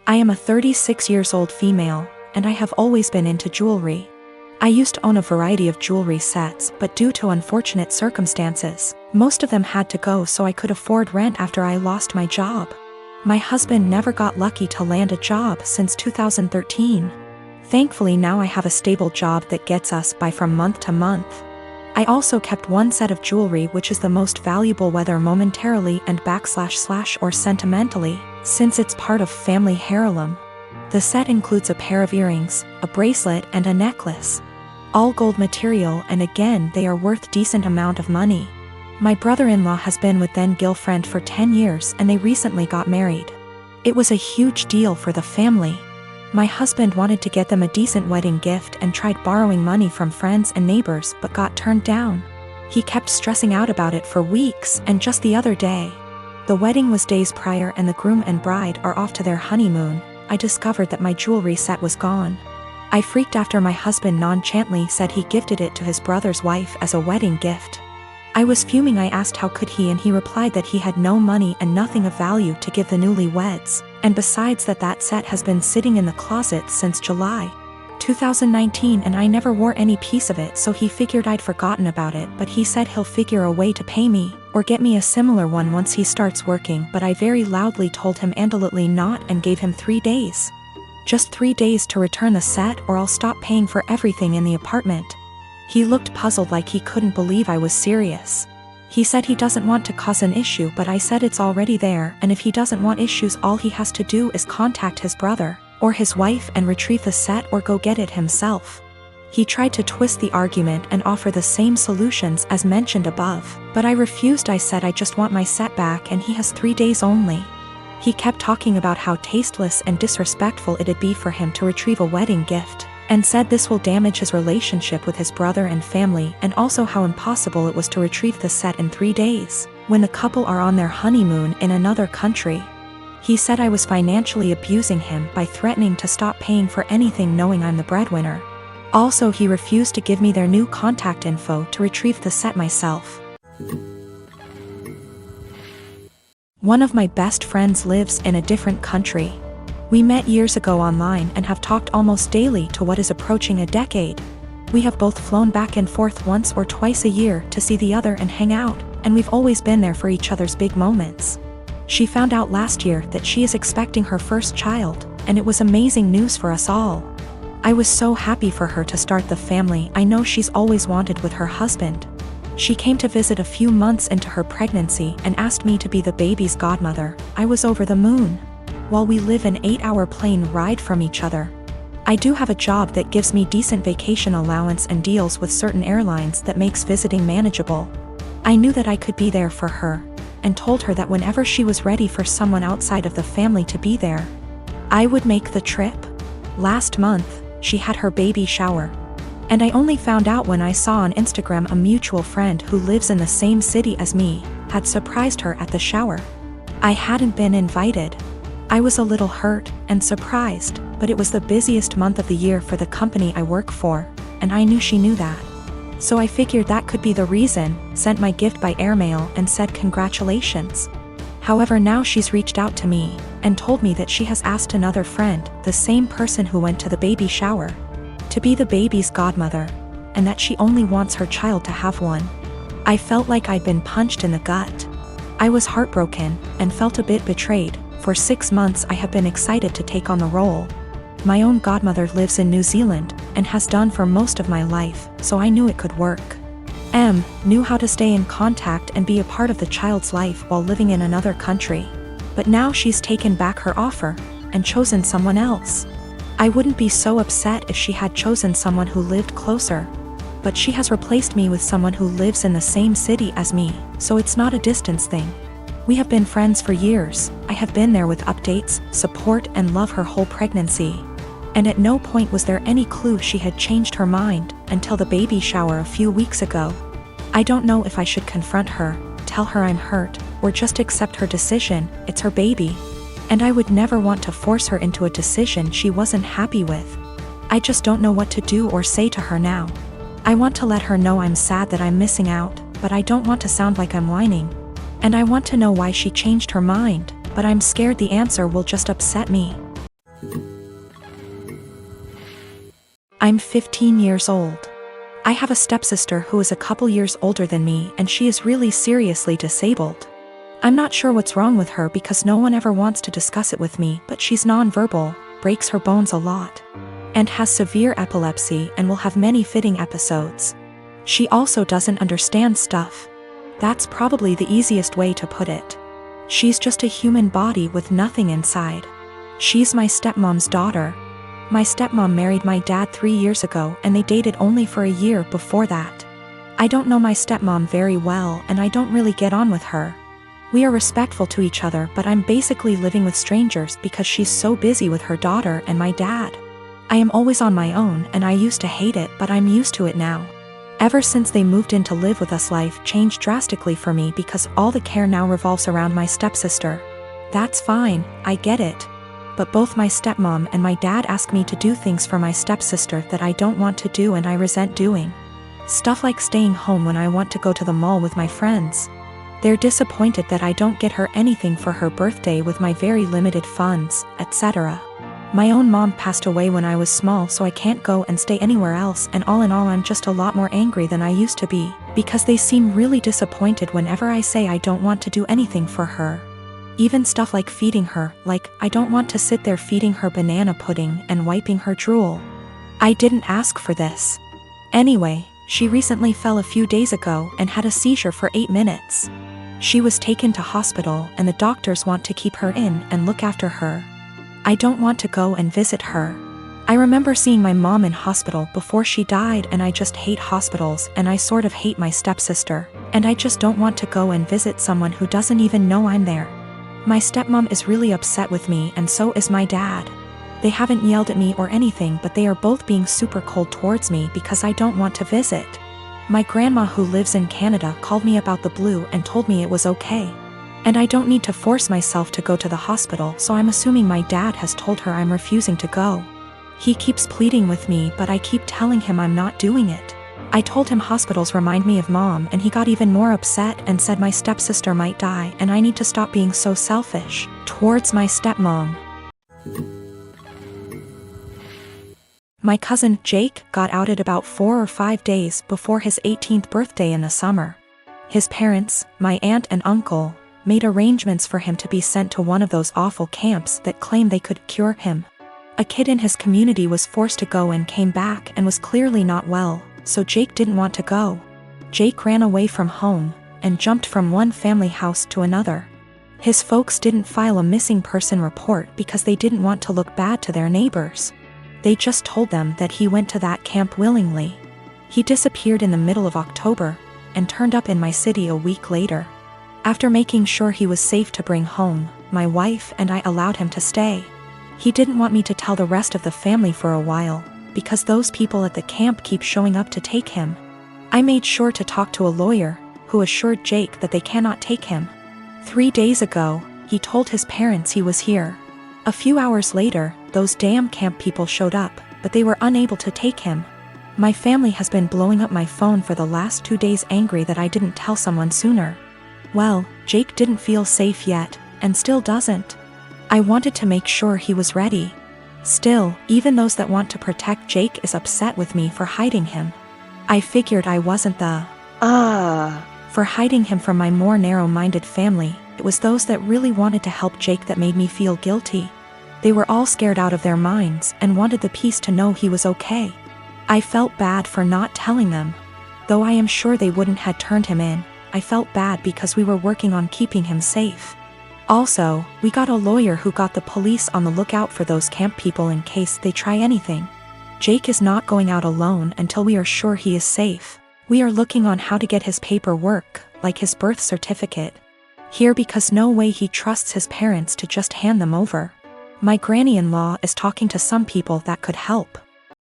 I am a 36 years old female, and I have always been into jewelry. I used to own a variety of jewelry sets, but due to unfortunate circumstances, most of them had to go so I could afford rent after I lost my job. My husband never got lucky to land a job since 2013. Thankfully now I have a stable job that gets us by from month to month. I also kept one set of jewelry which is the most valuable whether momentarily and / or sentimentally, since it's part of family heirloom. The set includes a pair of earrings, a bracelet and a necklace. All gold material, and again they are worth decent amount of money. My brother-in-law has been with then-girlfriend for 10 years and they recently got married. It was a huge deal for the family. My husband wanted to get them a decent wedding gift and tried borrowing money from friends and neighbors but got turned down. He kept stressing out about it for weeks, and just the other day, the wedding was days prior and the groom and bride are off to their honeymoon, I discovered that my jewelry set was gone. I freaked after my husband nonchalantly said he gifted it to his brother's wife as a wedding gift. I was fuming. I asked how could he, and he replied that he had no money and nothing of value to give the newlyweds, and besides that set has been sitting in the closet since July 2019 and I never wore any piece of it, so he figured I'd forgotten about it, but he said he'll figure a way to pay me or get me a similar one once he starts working, but I very loudly told him absolutely not and gave him 3 days. Just 3 days to return the set or I'll stop paying for everything in the apartment. He looked puzzled like he couldn't believe I was serious. He said he doesn't want to cause an issue, but I said it's already there, and if he doesn't want issues all he has to do is contact his brother or his wife and retrieve the set or go get it himself. He tried to twist the argument and offer the same solutions as mentioned above, but I refused. I said I just want my set back and he has 3 days only. He kept talking about how tasteless and disrespectful it'd be for him to retrieve a wedding gift, and said this will damage his relationship with his brother and family, and also how impossible it was to retrieve the set in 3 days, when the couple are on their honeymoon in another country. He said I was financially abusing him by threatening to stop paying for anything knowing I'm the breadwinner. Also, he refused to give me their new contact info to retrieve the set myself. One of my best friends lives in a different country. We met years ago online and have talked almost daily to what is approaching a decade. We have both flown back and forth once or twice a year to see the other and hang out, and we've always been there for each other's big moments. She found out last year that she is expecting her first child, and it was amazing news for us all. I was so happy for her to start the family I know she's always wanted with her husband. She came to visit a few months into her pregnancy and asked me to be the baby's godmother. I was over the moon. While we live an 8-hour plane ride from each other, I do have a job that gives me decent vacation allowance and deals with certain airlines that makes visiting manageable. I knew that I could be there for her, and told her that whenever she was ready for someone outside of the family to be there, I would make the trip. Last month, she had her baby shower, and I only found out when I saw on Instagram a mutual friend who lives in the same city as me had surprised her at the shower. I hadn't been invited. I was a little hurt and surprised, but it was the busiest month of the year for the company I work for, and I knew she knew that. So I figured that could be the reason, sent my gift by airmail and said congratulations. However, now she's reached out to me and told me that she has asked another friend, the same person who went to the baby shower, to be the baby's godmother, and that she only wants her child to have one. I felt like I'd been punched in the gut. I was heartbroken and felt a bit betrayed. For 6 months I have been excited to take on the role. My own godmother lives in New Zealand and has done for most of my life, so I knew it could work. Knew how to stay in contact and be a part of the child's life while living in another country. But now she's taken back her offer and chosen someone else. I wouldn't be so upset if she had chosen someone who lived closer, but she has replaced me with someone who lives in the same city as me, so it's not a distance thing. We have been friends for years. I have been there with updates, support and love her whole pregnancy. And at no point was there any clue she had changed her mind until the baby shower a few weeks ago. I don't know if I should confront her, tell her I'm hurt, or just accept her decision. It's her baby, and I would never want to force her into a decision she wasn't happy with. I just don't know what to do or say to her now. I want to let her know I'm sad that I'm missing out, but I don't want to sound like I'm whining. And I want to know why she changed her mind, but I'm scared the answer will just upset me. I'm 15 years old. I have a stepsister who is a couple years older than me, and she is really seriously disabled. I'm not sure what's wrong with her because no one ever wants to discuss it with me, but she's nonverbal, breaks her bones a lot, and has severe epilepsy and will have many fitting episodes. She also doesn't understand stuff. That's probably the easiest way to put it. She's just a human body with nothing inside. She's my stepmom's daughter. My stepmom married my dad 3 years ago and they dated only for a year before that. I don't know my stepmom very well and I don't really get on with her. We are respectful to each other, but I'm basically living with strangers because she's so busy with her daughter and my dad. I am always on my own and I used to hate it, but I'm used to it now. Ever since they moved in to live with us, life changed drastically for me because all the care now revolves around my stepsister. That's fine, I get it. But both my stepmom and my dad ask me to do things for my stepsister that I don't want to do and I resent doing. Stuff like staying home when I want to go to the mall with my friends. They're disappointed that I don't get her anything for her birthday with my very limited funds, etc. My own mom passed away when I was small, so I can't go and stay anywhere else, and all in all I'm just a lot more angry than I used to be, because they seem really disappointed whenever I say I don't want to do anything for her. Even stuff like feeding her, like, I don't want to sit there feeding her banana pudding and wiping her drool. I didn't ask for this. Anyway, she recently fell a few days ago and had a seizure for 8 minutes. She was taken to hospital and the doctors want to keep her in and look after her. I don't want to go and visit her. I remember seeing my mom in hospital before she died and I just hate hospitals and I sort of hate my stepsister, and I just don't want to go and visit someone who doesn't even know I'm there. My stepmom is really upset with me and so is my dad. They haven't yelled at me or anything, but they are both being super cold towards me because I don't want to visit. My grandma who lives in Canada called me about the blue and told me it was okay. And I don't need to force myself to go to the hospital, so I'm assuming my dad has told her I'm refusing to go. He keeps pleading with me, but I keep telling him I'm not doing it. I told him hospitals remind me of mom and he got even more upset and said my stepsister might die and I need to stop being so selfish towards my stepmom. My cousin Jake got outed about 4 or 5 days before his 18th birthday in the summer. His parents, my aunt and uncle, made arrangements for him to be sent to one of those awful camps that claim they could cure him. A kid in his community was forced to go and came back and was clearly not well, so Jake didn't want to go. Jake ran away from home and jumped from one family house to another. His folks didn't file a missing person report because they didn't want to look bad to their neighbors. They just told them that he went to that camp willingly. He disappeared in the middle of October and turned up in my city a week later. After making sure he was safe to bring home, my wife and I allowed him to stay. He didn't want me to tell the rest of the family for a while, because those people at the camp keep showing up to take him. I made sure to talk to a lawyer, who assured Jake that they cannot take him. 3 days ago, he told his parents he was here. A few hours later, those damn camp people showed up, but they were unable to take him. My family has been blowing up my phone for the last 2 days, angry that I didn't tell someone sooner. Well, Jake didn't feel safe yet, and still doesn't. I wanted to make sure he was ready. Still, even those that want to protect Jake is upset with me for hiding him. I figured I wasn't the for hiding him from my more narrow-minded family. It was those that really wanted to help Jake that made me feel guilty. They were all scared out of their minds and wanted the peace to know he was okay. I felt bad for not telling them. Though I am sure they wouldn't had turned him in, I felt bad because we were working on keeping him safe. Also, we got a lawyer who got the police on the lookout for those camp people in case they try anything. Jake is not going out alone until we are sure he is safe. We are looking on how to get his paperwork, like his birth certificate, here because no way he trusts his parents to just hand them over. My granny-in-law is talking to some people that could help.